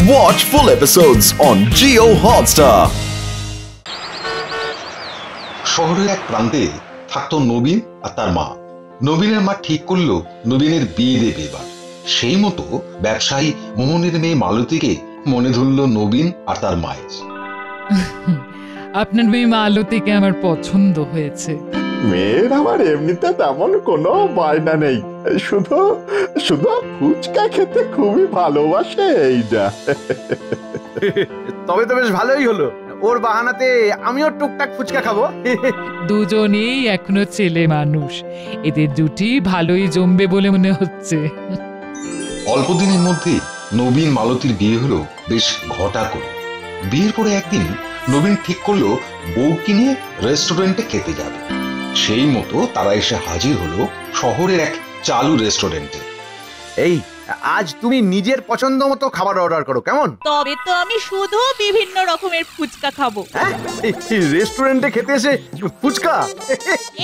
Watch full episodes on Jio Hotstar. শহরের এক প্রান্তে থাকতো নবীন আর তার মা। নবীনের মা ঠিক করলো নবীনের বিয়ে দেবে এবার। সেই মতো ব্যবসায়ী মোহনের মেয়ে মালতীকে মনে ধরলো নবীন আর তার মায়ের। আপনার মেয়ে মালতীকে আমার পছন্দ হয়েছে। মেয়ের আমার এমনিতে তেমন কোনো বায়না নেই, শুধু শুধু ফুচকা খেতে খুবই ভালোবাসে এইটা। তবে তো বেশ ভালোই হলো, ওর বাহানাতে আমিও টুকটাক ফুচকা খাবো। দুজনেই এখনো ছেলে মানুষ, এদের জুটি ভালোই জমবে বলে মনে হচ্ছে। অল্প দিনের মধ্যে নবীন মালতীর বিয়ে হলো বেশ ঘটা করে। বিয়ের পরে একদিন নবীন ঠিক করলো বউকে নিয়ে রেস্টুরেন্টে খেতে যাবে। সেই মতো তারা এসে হাজির হলো শহরের এক চালু রেস্টুরেন্টে। এই আজ তুমি নিজের পছন্দ মতো খাবার অর্ডার করো, কেমন? তবে তো আমি শুধু বিভিন্ন রকমের ফুচকা খাবো। হ্যাঁ, রেস্টুরেন্টে খেতে এসে ফুচকা?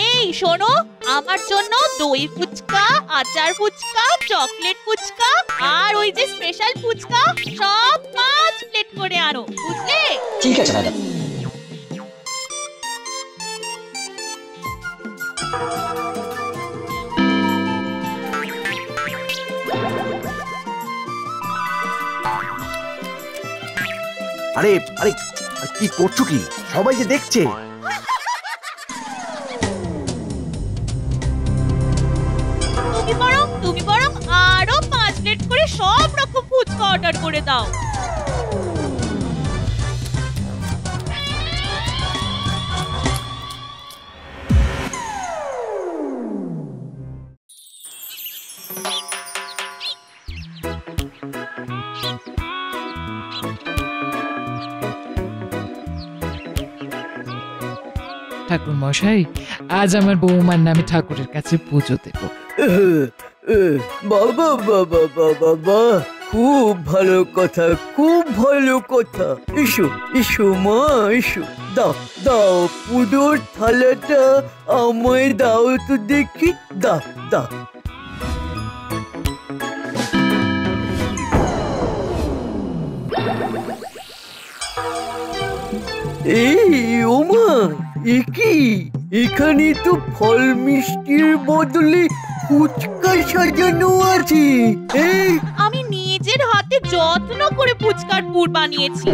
এই শোনো, আমার জন্য দই ফুচকা, আচার ফুচকা, চকলেট ফুচকা আর ওই যে স্পেশাল ফুচকা সব 5 প্লেট করে আনো, বুঝলে? ঠিক আছে ম্যাডাম। আরে আরে কি করছো কি? সবাই যে দেখছে। তুমি বরং আরো 5 প্লেট করে সব রকম ফুচকা অর্ডার করে দাও। ঠাকুর মশাই, আজ আমার বৌমার নামে ঠাকুরের কাছে পুজো দেব। বাবা বাবা বাবা, খুব ভালো কথা, খুব ভালো কথা। এসো এসো মা, এসো। দাও দাও, পুজোর থালাটা আমায় দাও তো দেখি। দাও দাও। এই ওমা, কি এখানে তো ফল মিষ্টির বদলে ফুচকা সাজানো আছে। আমি নিজের হাতে যত্ন করে ফুচকার পুর বানিয়েছি।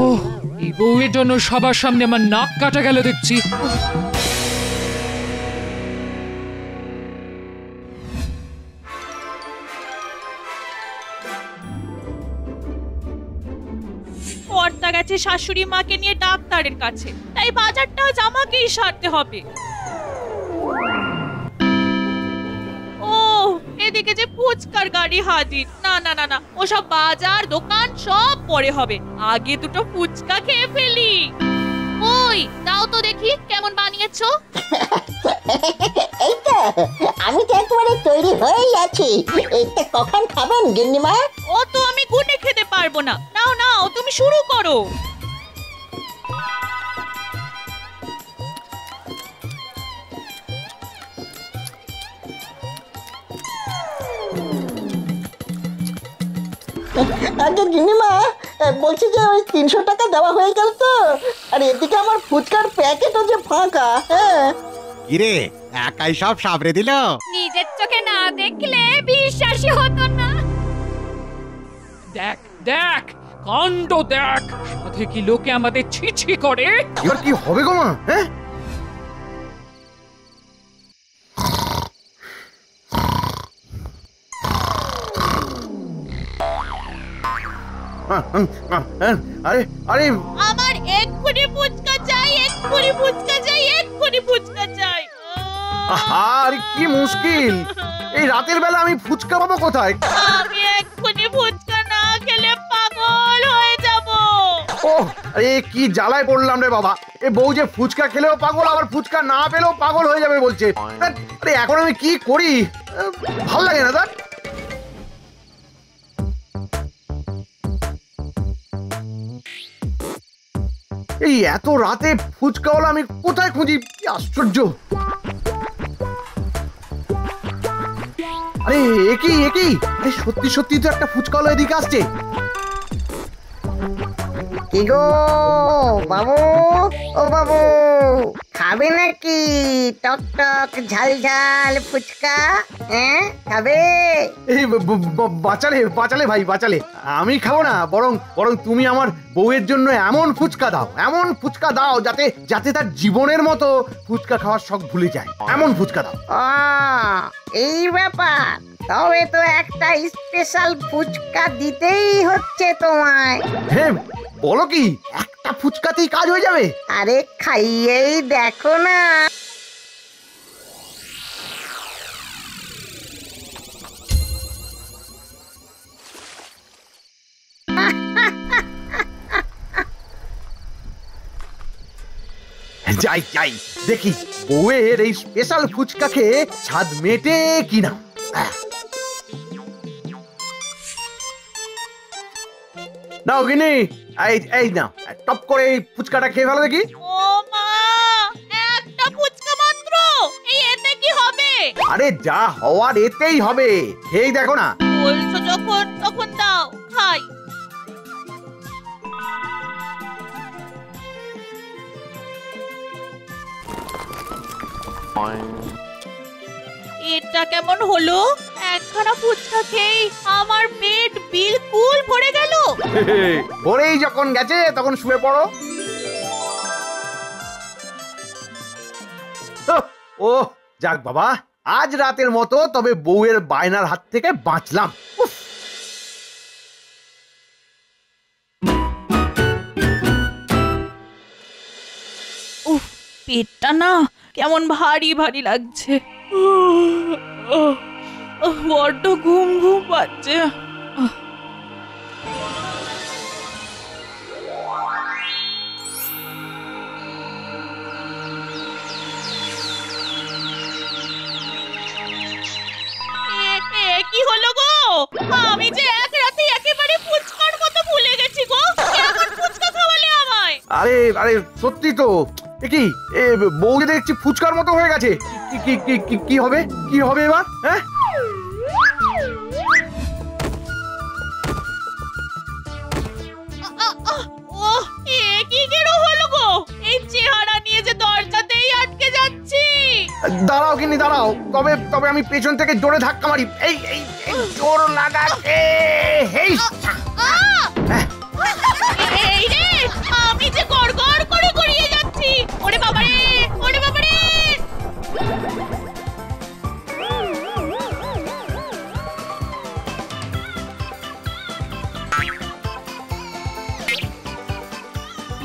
ওহ, এই বউয়ের জন্য সবার সামনে আমার নাক কাটা গেল দেখছি। কর্তা গেছে শাশুড়ি মাকে নিয়ে ডাক্তারের কাছে, তাই বাজারটা আজ আমাকেই সারতে হবে। ও এদিকে যে ফুচকার গাড়ি হাজির। না না না না, ওসব বাজার দোকান সব পরে হবে, আগে দুটো ফুচকা খেয়ে ফেলি। ওই দাও তো দেখি কেমন বানিয়েছো। এই তো, আমি তো একেবারে তৈরি হয়েই আছি। এইটা কখন খাবেন গিন্নিমা? ও তো আমি গুনে খেতে পারবো না। নাও নাও, তুমি শুরু করো। আগে গিন্নিমা, বলছি যে ওই 300 টাকা দেওয়া হয়ে গেল তো, আর এদিকে আমার ফুচকার প্যাকেটও যে ফাঁকা। হ্যাঁ কিরে, একাই সব সাবরে দিল? নিজের চোখে না দেখলে বিশ্বাসই হতো না। দেখ দেখ, কাণ্ড দেখ, সাথে কি লোকে আমাদের ছি ছি করে। এবার কি হবে গো মা? হ্যাঁ, আরে আরে আমার এক্ষুনি ফুচকা চাই, এক্ষুনি ফুচকা চাই, এক্ষুনি ফুচকা চাই। আরে কি মুশকিল, এই রাতের বেলা আমি ফুচকা পাবো কোথায়? আমি এক্ষুনি ফুচকা না খেলে পাগল হয়ে যাব। ওহ, আরে কি জ্বালায় পড়লাম রে বাবা। এই বউ যে ফুচকা খেলেও পাগল, আবার ফুচকা না পেলেও পাগল হয়ে যাবে বলছে। আরে এখন আমি কি করি, ভাল লাগে না দাদা। এই এত রাতে ফুচকাওয়ালা আমি কোথায় খুঁজি, কি আশ্চর্য। আরে একই একই, আরে সত্যি সত্যি তো একটা ফুচকাওয়ালা এদিকে আসছে। কি গো বাবু, ও বাবু, খাবে নাকি টক টক ঝাল ঝাল ফুচকা? হ্যাঁ খাবে? এই বাঁচালে বাঁচালে ভাই বাঁচালে, আমি খাবো না, বরং বরং তুমি আমার বউয়ের জন্য এমন ফুচকা দাও, এমন ফুচকা দাও যাতে যাতে তার জীবনের মতো ফুচকা খাওয়ার শখ ভুলে যায়, এমন ফুচকা দাও। এই ব্যাপার, তবে তো একটা স্পেশাল ফুচকা দিতেই হচ্ছে তোমায়। হ্যাঁ বলো কি, একটা ফুচকাতেই কাজ হয়ে যাবে? আরে খাইয়েই দেখো না। যাই যাই দেখি বউয়ের এই স্পেশাল ফুচকা খেয়ে স্বাদ মেটে কিনা। নাও গিনি, এই নাও, টপ করে এই ফুচকাটা খেয়ে ফেলো দেখি। ও মা, একটা ফুচকা মাত্র, এই এতে কি হবে? আরে যা হওয়ার এতেই হবে, খেয়েই দেখো না। বলছো যখন তখন দাও খাই। এটা কেমন হলো? একখানা ফুচকা খেয়ে আমার পেট বিলকুল ভরে গেল। ভরেই যখন গেছে তখন শুয়ে পড়ো। ও যাক বাবা, আজ রাতের মতো তবে বউয়ের বায়নার হাত থেকে বাঁচলাম। উফ, পেটটা না কেমন ভারী ভারী লাগছে, বড্ড ঘুম ঘুম পাচ্ছে। কি হলো গো? আমি যে এক রাতে একেবারে ফুচকার মতো ভুলে গেছি গো। কেমন ফুচকা খাওয়ালে আমায়? আরে আরে সত্যি তো, কি বউকে দেখছি ফুচকার মতো হয়ে গেছে। কি হবে, কি হবে এবার? হ্যাঁ কি গেরো হলো গো? এই চেহারা নিয়ে যে দরজাতেই আটকে যাচ্ছি। দাঁড়াও গিনি দাঁড়াও, তবে তবে আমি পেছন থেকে জোরে ধাক্কা মারি। এই এই জোর লাগাকে এই রে, আমি যে গড়গড় করে গড়িয়ে যাচ্ছি। ওরে বাবারে, ওরে বাবারে।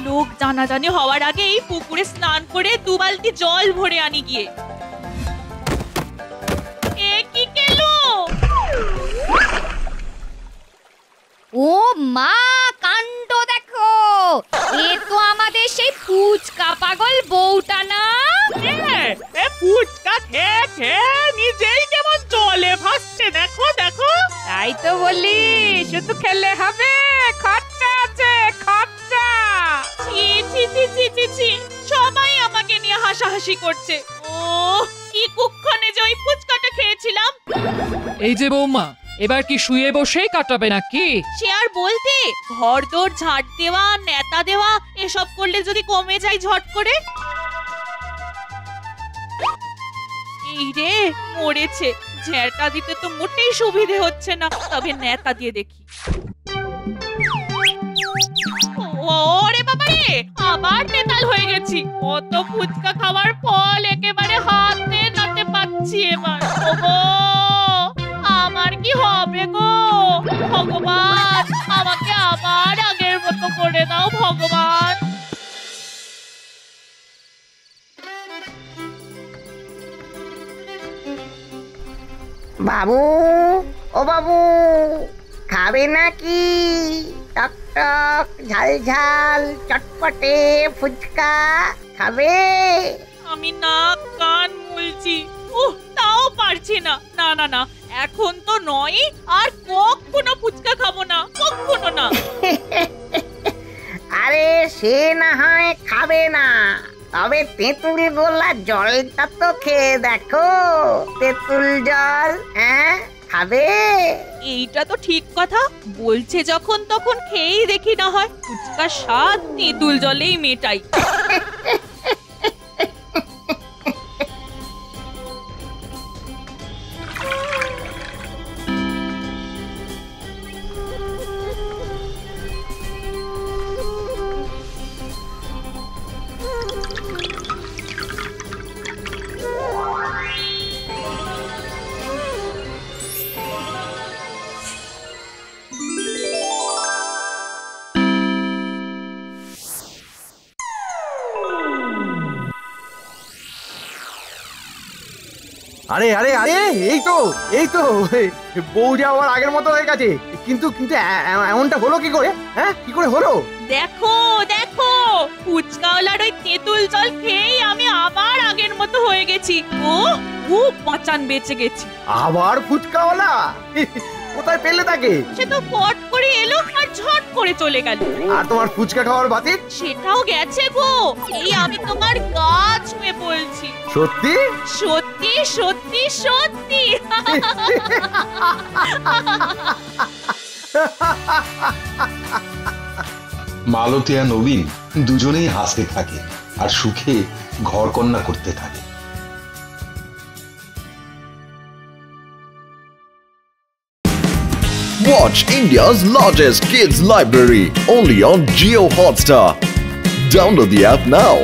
লোক জানাজানি হওয়ার আগেই পুকুরে স্নান করে 2 বালতি জল ভরে আনি গিয়ে। কি কেলো? ও মা, কাণ্ড দেখো, এ তো আমাদের সেই ফুচকা পাগল বউটা না? ফুচকা খেয়ে খেয়ে নিজেই কেমন জলে ভাসছে, দেখো দেখো। তাই তো বলি, শুধু খেলে হবে, খরচা আছে খরচা। ছি ছি ছি ছি ছি ছি, সবাই আমাকে নিয়ে হাসাহাসি করছে। ও কি কুক্ষণে যে ওই ফুচকাটা খেয়েছিলাম। এই যে বৌমা, এবার কি শুয়ে বসেই কাটাবে নাকি? সে আর বলতে, ঘরদোর ঝাড় দেওয়া, নেতা দেওয়া এসব করলে যদি কমে যায় ঝট করে। এই রে, মরেছে। ঝেড়টা দিতে তো মোটেই সুবিধে হচ্ছে না, তবে নেতা দিয়ে দেখি। ওরে বাবারে, আবার নেতাল হয়ে গেছি। কত ফুচকা খাওয়ার ফল একেবারে হাতে নাতে পাচ্ছি এবার। ওগো, আমার কি হবে গো? ভগবান, আমাকে আবার আগের মতো করে দাও ভগবান। বাবু, ও বাবু, খাবে নাকি টক টক ঝাল ঝাল চটপটে ফুচকা? খাবে? আমি নাক কান মুলছি, তাও পারছি না। না না না, এখন তো নয়, আর কখনো ফুচকা খাবো না, কখনো না। আরে সে না হয় খাবে না, তবে তেঁতুল গোলা জলটা তো খেয়ে দেখো। তেঁতুল জল, হ্যাঁ খাবে? এইটা তো ঠিক কথা, বলছে যখন তখন খেয়েই দেখি না হয়, ফুচকার স্বাদ তেঁতুল জলেই মেটাই। আরে আরে আরে এই তো বউ যে আবার আগের মতো হয়ে গেছে, কিন্তু কিন্তু এমনটা হলো কি করে? হ্যাঁ, কি করে হলো? দেখো দেখো, ফুচকাওয়ালার ওই তেঁতুল জল খেয়েই আমি আবার আগের মতো হয়ে গেছি। ও খুব বাঁচান বেঁচে গেছি। আবার ফুচকাওয়ালা? কোথায় পেলে তাকে? সে তো ফট করে এলো আর ঝট করে চলে গেল। আর তোমার ফুচকা খাওয়ার বাতিল? সেটাও গেছে গো। এই আমি তোমার গা ছুঁয়ে বলছি। সত্যি সত্যি সত্যি সত্যি। মালতী আর নবীন দুজনেই হাসতে থাকে আর সুখে ঘরকন্না করতে থাকে। Watch India's largest kids library only on Jio Hotstar. Download the app now.